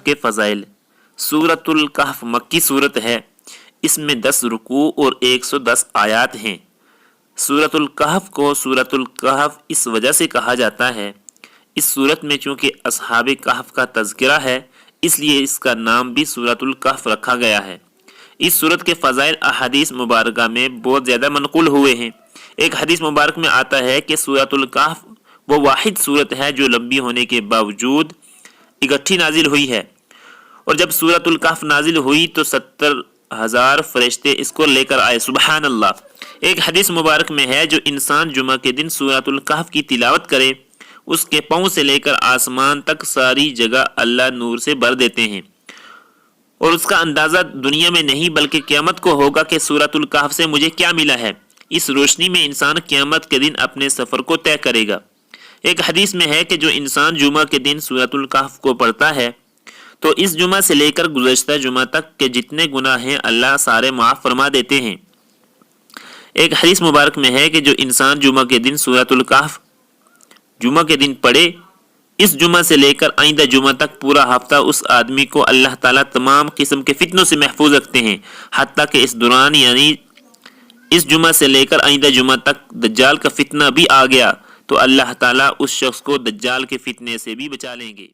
کے فضائل۔ سورۃ الکہف مکی صورت ہے، اس میں 10 رکوع اور 110 آیات ہیں۔ سورۃ الکہف کو سورۃ الکہف اس وجہ سے کہا جاتا ہے، اس صورت میں چونکہ اصحاب کہف کا تذکرہ ہے اس لیے اس کا نام بھی سورۃ الکہف رکھا گیا ہے۔ اس صورت کے فضائل احادیث مبارکہ میں بہت زیادہ منقول ہوئے ہیں۔ ایک حدیث مبارک میں آتا ہے کہ سورۃ الکہف وہ واحد صورت ہے جو لمبی ہونے کے باوجود اکٹھی نازل ہوئی ہے، اور جب سورۃ الکہف نازل ہوئی تو 70,000 فرشتے اس کو لے کر آئے، سبحان اللہ۔ ایک حدیث مبارک میں ہے جو انسان جمعہ کے دن سورۃ الکہف کی تلاوت کرے اس کے پاؤں سے لے کر آسمان تک ساری جگہ اللہ نور سے بھر دیتے ہیں، اور اس کا اندازہ دنیا میں نہیں بلکہ قیامت کو ہوگا کہ سورۃ الکہف سے مجھے کیا ملا ہے۔ اس روشنی میں انسان قیامت کے دن اپنے سفر کو طے کرے گا۔ ایک حدیث میں ہے کہ جو انسان جمعہ کے دن سورۃ الکہف کو پڑھتا ہے تو اس جمعہ سے لے کر گزشتہ جمعہ تک کے جتنے گناہ ہیں اللہ سارے معاف فرما دیتے ہیں۔ ایک حدیث مبارک میں ہے کہ جو انسان جمعہ کے دن سورۃ الکہف جمعہ کے دن پڑھے، اس جمعہ سے لے کر آئندہ جمعہ تک پورا ہفتہ اس آدمی کو اللہ تعالیٰ تمام قسم کے فتنوں سے محفوظ رکھتے ہیں، حتیٰ کہ اس دوران یعنی اس جمعہ سے لے کر آئندہ جمعہ تک دجال کا فتنہ بھی آ گیا تو اللہ تعالیٰ اس شخص کو دجال کے فتنے سے بھی بچا لیں گے۔